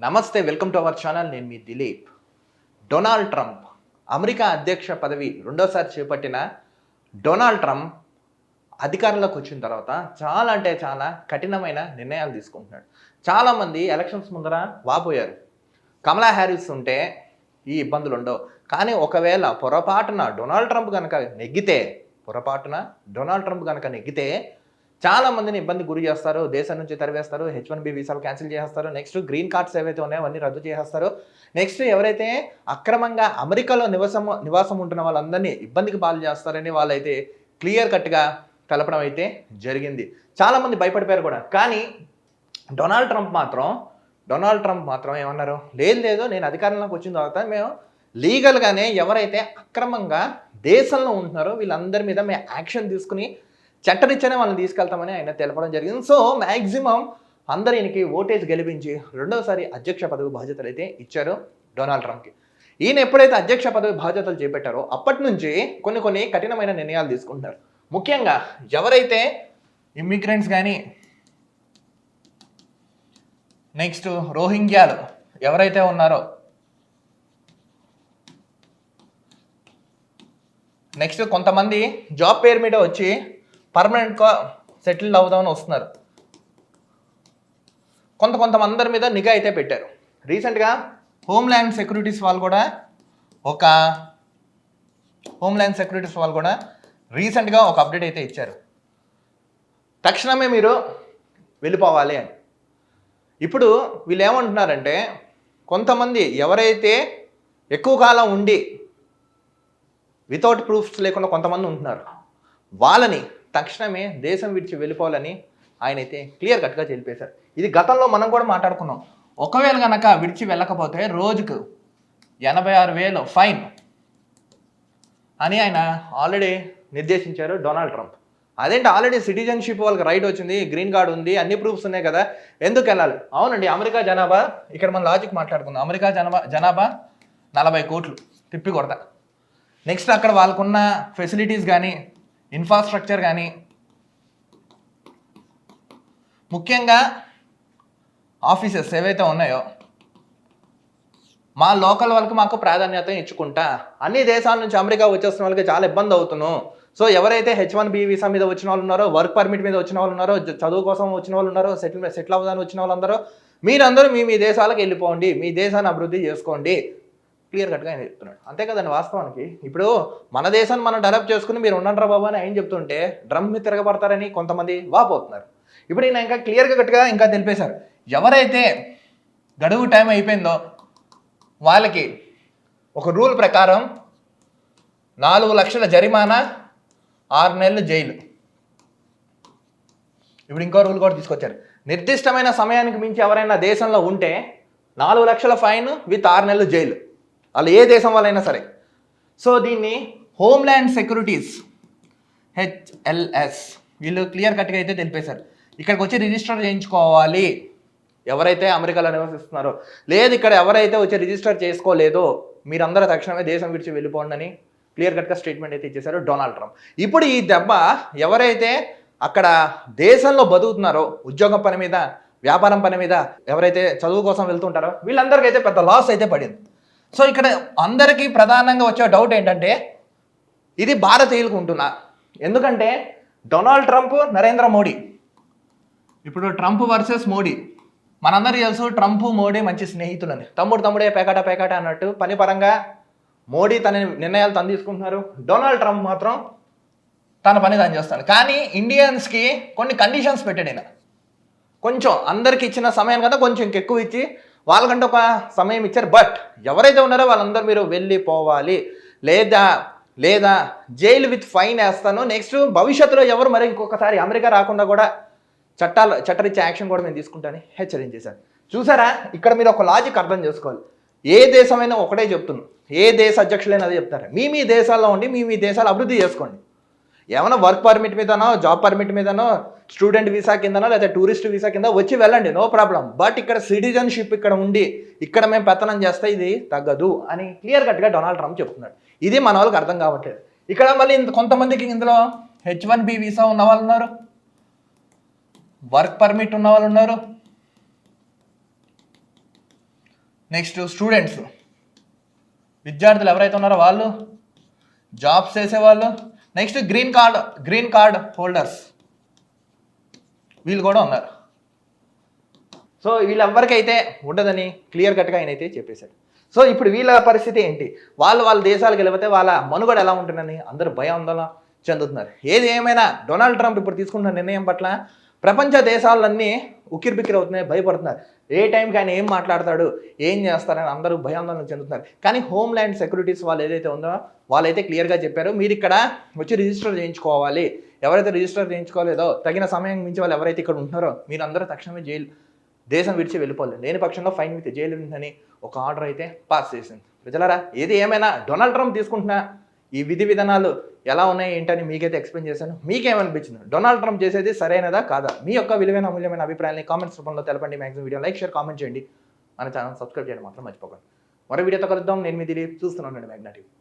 నమస్తే, welcome to our channel. నేను మీ Dilip. Donald Trump America అధ్యక్ష పదవి రెండోసారి చేపట్టిన డొనాల్డ్ ట్రంప్ అధికారంలోకి వచ్చిన తర్వాత చాలా అంటే చాలా కఠినమైన నిర్ణయాలు తీసుకుంటున్నాడు. చాలామంది ఎలక్షన్స్ ముందర వాపోయారు, కమలా హ్యారిస్ ఉంటే ఈ ఇబ్బందులు ఉండవు. కానీ ఒకవేళ పొరపాటున డొనాల్డ్ ట్రంప్ కనుక నెగ్గితే చాలా మందిని ఇబ్బంది గురి చేస్తారు, దేశం నుంచి తరివేస్తారు, H1B వీసాలు క్యాన్సిల్ చేసేస్తారు, నెక్స్ట్ గ్రీన్ కార్డ్స్ ఏవైతే ఉన్నాయో అవన్నీ రద్దు చేసేస్తారు. నెక్స్ట్ ఎవరైతే అక్రమంగా అమెరికాలో నివాసం ఉంటున్న వాళ్ళందరినీ ఇబ్బందికి పాలు చేస్తారని వాళ్ళైతే క్లియర్ కట్గా తెలపడం అయితే జరిగింది. చాలామంది భయపడిపోయారు కూడా. కానీ డొనాల్డ్ ట్రంప్ మాత్రం ఏమన్నారు, లేదు నేను అధికారంలోకి వచ్చిన తర్వాత మేము లీగల్గానే ఎవరైతే అక్రమంగా దేశంలో ఉంటున్నారో వీళ్ళందరి మీద మేము యాక్షన్ తీసుకుని చట్టరీత్యానే వాళ్ళని తీసుకెళ్తామని ఆయన తెలపడం జరిగింది. సో మ్యాక్సిమం అందరు ఈయనకి ఓటేజ్ గెలిపించి రెండోసారి అధ్యక్ష పదవి బాధ్యతలు అయితే ఇచ్చారు డొనాల్డ్ ట్రంప్కి. ఈయన ఎప్పుడైతే అధ్యక్ష పదవి బాధ్యతలు చేపట్టారో అప్పటి నుంచి కొన్ని కఠినమైన నిర్ణయాలు తీసుకుంటున్నారు. ముఖ్యంగా ఎవరైతే ఇమ్మిగ్రెంట్స్ కానీ నెక్స్ట్ రోహింగ్యాలు ఎవరైతే ఉన్నారో, నెక్స్ట్ కొంతమంది జాబ్ పేరు మీద వచ్చి పర్మనెంట్గా సెటిల్ అవుదామని వస్తున్నారు. కొంతమంది మీద నిఘా అయితే పెట్టారు. రీసెంట్గా హోమ్ల్యాండ్ సెక్యూరిటీస్ వాళ్ళు కూడా రీసెంట్గా ఒక అప్డేట్ అయితే ఇచ్చారు. తక్షణమే మీరు వెళ్ళిపోవాలి అని. ఇప్పుడు వీళ్ళు ఏమంటున్నారంటే, కొంతమంది ఎవరైతే ఎక్కువ కాలం ఉండి వితౌట్ ప్రూఫ్స్ లేకుండా కొంతమంది ఉంటున్నారు, వాళ్ళని తక్షణమే దేశం విడిచి వెళ్ళిపోవాలని ఆయన అయితే క్లియర్ కట్గా తెలిపేశారు. ఇది గతంలో మనం కూడా మాట్లాడుకున్నాం. ఒకవేళ కనుక విడిచి వెళ్ళకపోతే రోజుకు 86,000 ఫైన్ అని ఆయన ఆల్రెడీ నిర్దేశించారు డొనాల్డ్ ట్రంప్. అదేంటి, ఆల్రెడీ సిటిజన్షిప్ వాళ్ళకి రైట్ వచ్చింది, గ్రీన్ కార్డు ఉంది, అన్ని ప్రూఫ్స్ ఉన్నాయి కదా, ఎందుకు వెళ్ళాలి? అవునండి, అమెరికా జనాభా, ఇక్కడ మన లాజిక్ మాట్లాడుకుందాం, అమెరికా జనాభా 40 కోట్లు తిప్పి కొడతా. నెక్స్ట్ అక్కడ వాళ్ళకున్న ఫెసిలిటీస్ కానీ ఇన్ఫ్రాస్ట్రక్చర్ కానీ, ముఖ్యంగా ఆఫీసెస్ ఏవైతే ఉన్నాయో మా లోకల్ వాళ్ళకి మాకు ప్రాధాన్యత ఇచ్చుకుంటా, అన్ని దేశాల నుంచి అమెరికా వచ్చేస్తున్న వాళ్ళకి చాలా ఇబ్బంది అవుతున్నాం. సో ఎవరైతే H1B వీసా మీద వచ్చిన వాళ్ళు ఉన్నారో, వర్క్ పర్మిట్ మీద వచ్చిన వాళ్ళు ఉన్నారో, చదువు కోసం వచ్చిన వాళ్ళు ఉన్నారో, సెటిల్ అవ్వడానికి వచ్చిన వాళ్ళందరూ మీరందరూ మీ దేశాలకు వెళ్ళిపోండి, మీ దేశాన్ని అభివృద్ధి చేసుకోండి, క్లియర్ కట్గా ఆయన చెప్తున్నాడు. అంతే కదండి వాస్తవానికి. ఇప్పుడు మన దేశాన్ని మనం డెవలప్ చేసుకుని మీరు ఉండండిరా బాబు అని ఆయన చెప్తుంటే డ్రమ్ మీద తిరగబడతారని కొంతమంది వాపోతున్నారు. ఇప్పుడు ఈయన ఇంకా క్లియర్గా గట్టిగా ఇంకా తెలిపేశారు, ఎవరైతే గడువు టైం అయిపోయిందో వాళ్ళకి ఒక రూల్ ప్రకారం 4 లక్షల జరిమానా, 6 నెలలు జైలు. ఇప్పుడు ఇంకో రూల్ కూడా తీసుకొచ్చారు, నిర్దిష్టమైన సమయానికి మించి ఎవరైనా దేశంలో ఉంటే 4 లక్షల ఫైన్ విత్ 6 నెలలు జైలు, వాళ్ళు ఏ దేశం వాళ్ళైనా సరే. సో దీన్ని హోమ్ల్యాండ్ సెక్యూరిటీస్ HLS వీళ్ళు క్లియర్ కట్గా అయితే తెలిపేశారు. ఇక్కడికి వచ్చి రిజిస్టర్ చేయించుకోవాలి ఎవరైతే అమెరికాలో నివసిస్తున్నారో, లేదు ఇక్కడ ఎవరైతే వచ్చి రిజిస్టర్ చేసుకోలేదో మీరందరూ తక్షణమే దేశం విడిచి వెళ్ళిపోండి అని క్లియర్ కట్గా స్టేట్మెంట్ అయితే ఇచ్చేశారు డొనాల్డ్ ట్రంప్. ఇప్పుడు ఈ దెబ్బ ఎవరైతే అక్కడ దేశంలో బతుకుతున్నారో, ఉద్యోగం పని మీద, వ్యాపారం పని మీద, ఎవరైతే చదువు కోసం వెళ్తుంటారో వీళ్ళందరికీ అయితే పెద్ద లాస్ అయితే పడింది. సో ఇక్కడ అందరికీ ప్రధానంగా వచ్చే డౌట్ ఏంటంటే, ఇది భారతీయులకు ఉంటున్నా, ఎందుకంటే డొనాల్డ్ ట్రంప్, నరేంద్ర మోడీ, ఇప్పుడు ట్రంప్ వర్సెస్ మోడీ. మనందరికీ తెలుసు ట్రంప్ మోడీ మంచి స్నేహితులని, తమ్ముడే పేకాట అన్నట్టు పని పరంగా మోడీ తన నిర్ణయాలు తను తీసుకుంటున్నారు, డొనాల్డ్ ట్రంప్ మాత్రం తన పని తను చేస్తాడు. కానీ ఇండియన్స్కి కొన్ని కండిషన్స్ పెట్టాడు ఈయన. కొంచెం అందరికి ఇచ్చిన సమయం కదా కొంచెం ఇంకెక్కువ ఇచ్చి వాళ్ళకంటే ఒక సమయం ఇచ్చారు. బట్ ఎవరైతే ఉన్నారో వాళ్ళందరూ మీరు వెళ్ళిపోవాలి, లేదా జైలు విత్ ఫైన్ వేస్తాను, నెక్స్ట్ భవిష్యత్తులో ఎవరు మరి ఇంకొకసారి అమెరికా రాకుండా కూడా చట్టరీత్యా యాక్షన్ కూడా మేము తీసుకుంటానని హెచ్చరించేశారు. చూసారా, ఇక్కడ మీరు ఒక లాజిక్ అర్థం చేసుకోవాలి. ఏ దేశమైనా ఒకటే చెప్తున్నాం, ఏ దేశ అధ్యక్షులైనా అదే చెప్తారు, మీ దేశాల్లో ఉండి మీ దేశాలు అభివృద్ధి చేసుకోండి. ఏమైనా వర్క్ పర్మిట్ మీదనో, జాబ్ పర్మిట్ మీదనో, స్టూడెంట్ వీసా కిందనో, లేదా టూరిస్ట్ వీసా కింద వచ్చి వెళ్ళండి, నో ప్రాబ్లం. బట్ ఇక్కడ సిటిజన్షిప్ ఇక్కడ ఉండి ఇక్కడ మేము పెత్తనం చేస్తే ఇది తగ్గదు అని క్లియర్ కట్గా డొనాల్డ్ ట్రంప్ చెప్తున్నాడు. ఇది మన వాళ్ళకి అర్థం కావట్లేదు. ఇక్కడ మళ్ళీ కొంతమందికి ఇందులో H1B వీసా ఉన్న వాళ్ళు ఉన్నారు, వర్క్ పర్మిట్ ఉన్న వాళ్ళు ఉన్నారు, నెక్స్ట్ స్టూడెంట్స్, విద్యార్థులు ఎవరైతే ఉన్నారో వాళ్ళు, జాబ్స్ చేసేవాళ్ళు, నెక్స్ట్ గ్రీన్ కార్డ్ హోల్డర్స్ వీళ్ళు కూడా ఉన్నారు. సో వీళ్ళెవ్వరికైతే ఉండదని క్లియర్ కట్గా ఆయన అయితే చెప్పేశాడు. సో ఇప్పుడు వీళ్ళ పరిస్థితి ఏంటి, వాళ్ళ దేశాలకు వెళ్ళిపోతే వాళ్ళ మనుగడ ఎలా ఉంటుందని అందరూ భయాందోళన చెందుతున్నారు. ఏది ఏమైనా డొనాల్డ్ ట్రంప్ ఇప్పుడు తీసుకున్న నిర్ణయం పట్ల ప్రపంచ దేశాలన్నీ ఉక్కిరిబిక్కిరి అవుతున్నాయి, భయపడుతున్నారు. ఏ టైంకి ఆయన ఏం మాట్లాడతాడు, ఏం చేస్తారని అందరూ భయాందోళన చెందుతున్నారు. కానీ హోమ్ల్యాండ్ సెక్యూరిటీస్ వాళ్ళు ఏదైతే ఉందో వాళ్ళైతే క్లియర్గా చెప్పారు, మీరు ఇక్కడ వచ్చి రిజిస్టర్ చేయించుకోవాలి. ఎవరైతే రిజిస్టర్ చేయించుకోలేదో తగిన సమయం మించి వాళ్ళు ఎవరైతే ఇక్కడ ఉంటున్నారో మీరందరూ తక్షణమే దేశం విడిచి వెళ్ళిపోలేదు, లేని పక్షంలో ఫైన్ విత్ జైలు ఉందని ఒక ఆర్డర్ అయితే పాస్ చేసింది. ప్రజలారా, ఏది ఏమైనా డొనాల్డ్ ట్రంప్ తీసుకుంటున్న ఈ విధి విధానాలు ఎలా ఉన్నాయి ఏంటని మీకైతే ఎక్స్ప్లెయిన్ చేశాను. మీకేమనిపించింది, డొనాల్డ్ ట్రంప్ చేసేది సరైనదా కాదా? మీ యొక్క విలువైన అమూల్యమైన అభిప్రాయాన్ని కామెంట్స్ రూపంలో తెలపండి. Maximum video like, share, comment చేయండి. మన ఛానల్ సబ్స్క్రైబ్ చేయడం మాత్రం మర్చిపోకండి. మరో వీడియోతో కలుద్దాం. నేను మీ దిలీప్, చూస్తున్నాను మ్యాగ్నా టీవీ.